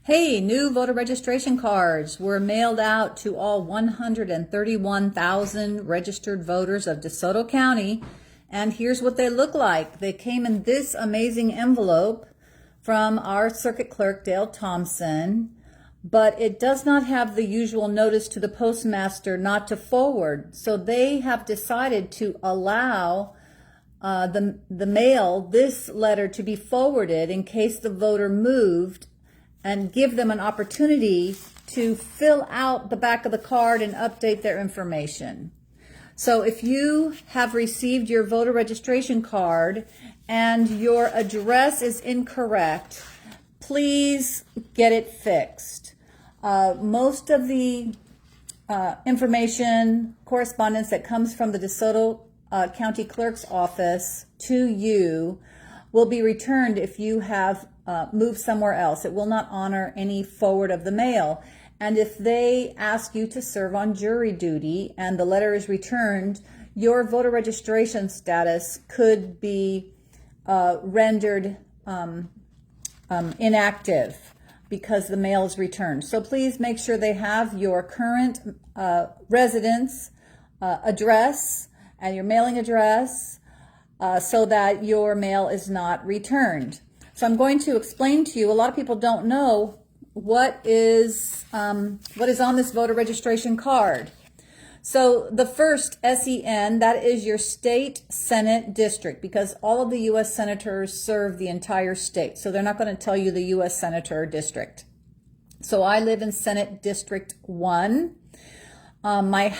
Hey, new voter registration cards were mailed out to all 131,000 registered voters of Desoto County, and here's what they look like. They came in this amazing envelope from our circuit clerk, Dale Thompson, but it does not have the usual notice to the postmaster not to forward. So they have decided to allow the mail, this letter, to be forwarded in case the voter moved, and give them an opportunity to fill out the back of the card and update their information. So if you have received your voter registration card and your address is incorrect, please get it fixed. Most of the information, correspondence that comes from the Desoto County Clerk's office to you will be returned if you have moved somewhere else. It will not honor any forward of the mail. And if they ask you to serve on jury duty and the letter is returned, your voter registration status could be rendered inactive because the mail is returned. So please make sure they have your current residence address and your mailing address so that your mail is not returned. So I'm going to explain to you, a lot of people don't know what is on this voter registration card. So the first SEN, that is your state Senate district, because all of the U.S. senators serve the entire state. So they're not going to tell you the U.S. senator district. So I live in Senate District 1. My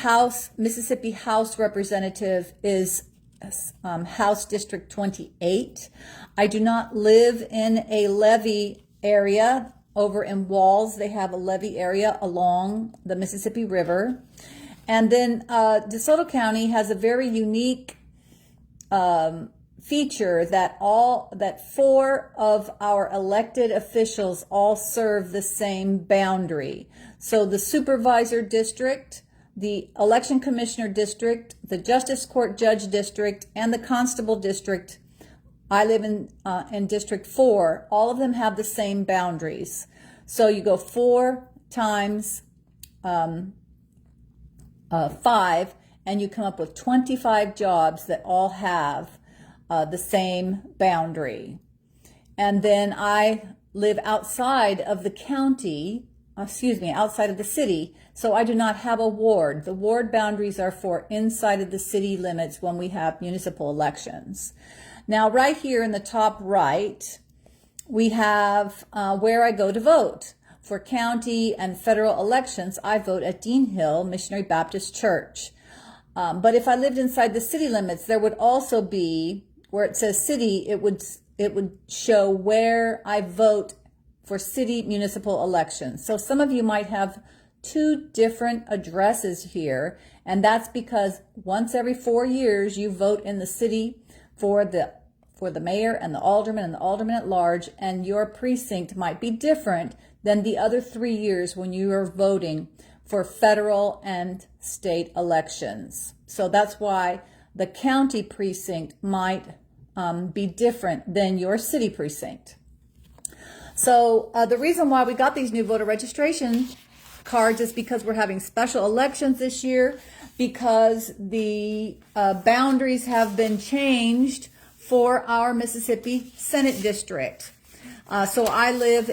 Mississippi House representative is House District 28. I do not live in a levee area. Over in Walls, they have a levee area along the Mississippi River. And then DeSoto County has a very unique feature that four of our elected officials all serve the same boundary. So the supervisor district, the election commissioner district, the justice court judge district, and the constable district, I live in District 4, all of them have the same boundaries. So you go 4 times 5, and you come up with 25 jobs that all have the same boundary. And then I live outside of the county, outside of the city, so I do not have a ward. The ward boundaries are for inside of the city limits when we have municipal elections. Now, right here in the top right, we have where I go to vote. For county and federal elections, I vote at Dean Hill Missionary Baptist Church. But if I lived inside the city limits, there would also be, where it says city, it would show where I vote for city municipal elections. So some of you might have 2 different addresses here, and that's because once every 4 years you vote in the city for the mayor and the alderman at large, and your precinct might be different than the other 3 years when you are voting for federal and state elections. So that's why the county precinct might be different than your city precinct. So the reason why we got these new voter registration cards is because we're having special elections this year, because the boundaries have been changed for our Mississippi Senate District. So I live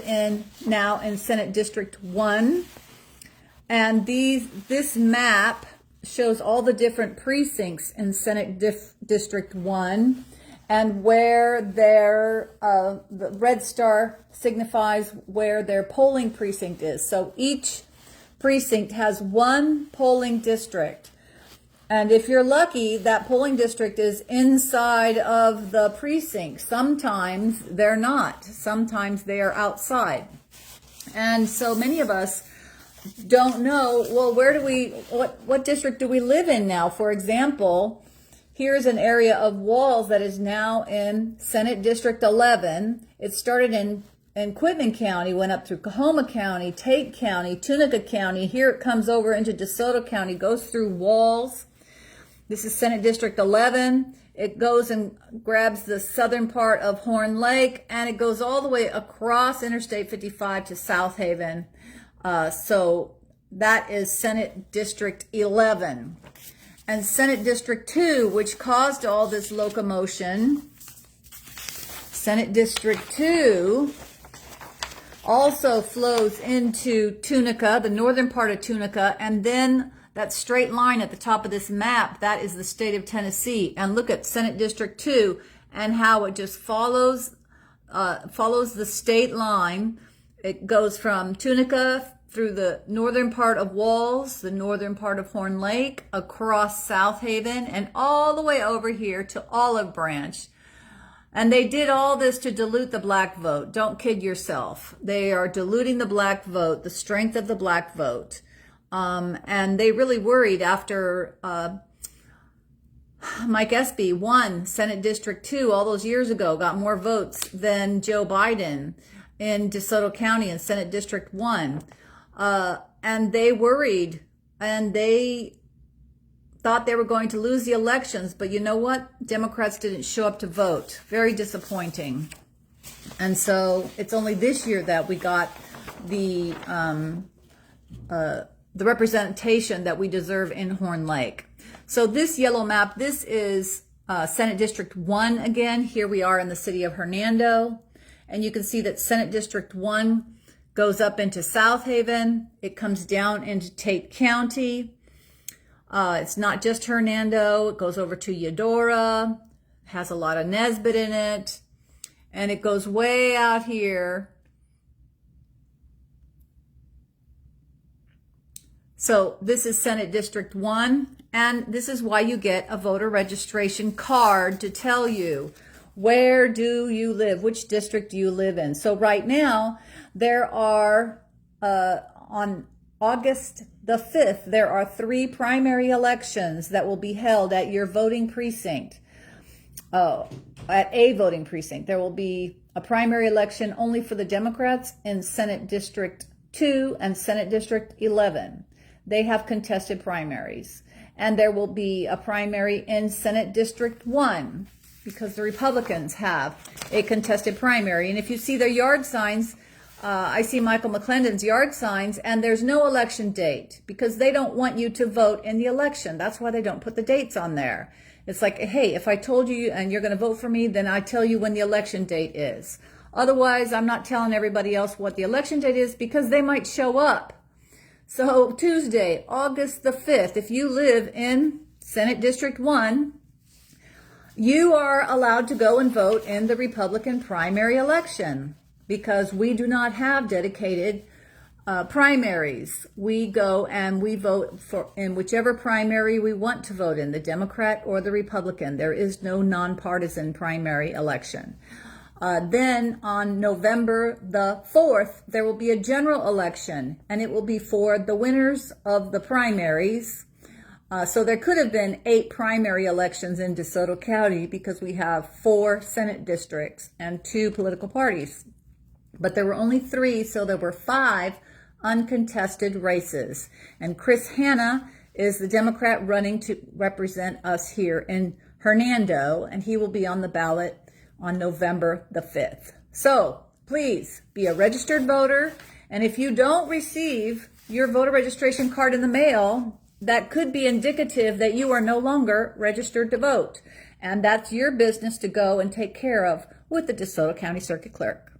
now in Senate District 1, and this map shows all the different precincts in Senate District 1, and where the red star signifies where their polling precinct is. So each precinct has 1 polling district. And if you're lucky, that polling district is inside of the precinct. Sometimes they're not. Sometimes they are outside. And so many of us don't know, well, what district do we live in now? For example, here's an area of Walls that is now in Senate District 11. It started in Quitman County, went up through Coahoma County, Tate County, Tunica County. Here it comes over into DeSoto County, goes through Walls. This is Senate District 11. It goes and grabs the southern part of Horn Lake, and it goes all the way across Interstate 55 to South Haven. So that is Senate District 11. And Senate District 2, which caused all this locomotion, Senate District 2 also flows into Tunica, the northern part of Tunica, and then that straight line at the top of this map, that is the state of Tennessee. And look at Senate District 2 and how it just follows the state line. It goes from Tunica through the northern part of Walls, the northern part of Horn Lake, across South Haven, and all the way over here to Olive Branch. And they did all this to dilute the black vote. Don't kid yourself. They are diluting the black vote, the strength of the black vote. And they really worried after Mike Espy won Senate District 2 all those years ago, got more votes than Joe Biden in DeSoto County in Senate District 1. And they worried, and they thought they were going to lose the elections, but you know what? Democrats didn't show up to vote. Very disappointing. And so it's only this year that we got the representation that we deserve in Horn Lake. So this yellow map, this is Senate District 1 again. Here we are in the city of Hernando. And you can see that Senate District 1 goes up into South Haven. It comes down into Tate County. It's not just Hernando. It goes over to Eudora, has a lot of Nesbitt in it, and it goes way out here. So this is Senate District 1, and this is why you get a voter registration card to tell you where do you live, which district do you live in. So right now, there are, on August the 5th, there are 3 primary elections that will be held at your voting precinct. At a voting precinct. There will be a primary election only for the Democrats in Senate District 2 and Senate District 11. They have contested primaries. And there will be a primary in Senate District 1 because the Republicans have a contested primary. And if you see their yard signs, I see Michael McClendon's yard signs, and there's no election date because they don't want you to vote in the election. That's why they don't put the dates on there. It's like, hey, if I told you and you're going to vote for me, then I tell you when the election date is. Otherwise, I'm not telling everybody else what the election date is because they might show up. So Tuesday, August the 5th, if you live in Senate District 1, you are allowed to go and vote in the Republican primary election, because we do not have dedicated primaries. We go and we vote for in whichever primary we want to vote in, the Democrat or the Republican. There is no nonpartisan primary election. Then on November the 4th, there will be a general election, and it will be for the winners of the primaries. So there could have been 8 primary elections in DeSoto County because we have 4 Senate districts and 2 political parties. But there were only 3, so there were 5 uncontested races. And Chris Hanna is the Democrat running to represent us here in Hernando, and he will be on the ballot on November the 5th. So please be a registered voter, and if you don't receive your voter registration card in the mail, that could be indicative that you are no longer registered to vote. And that's your business to go and take care of with the DeSoto County Circuit Clerk.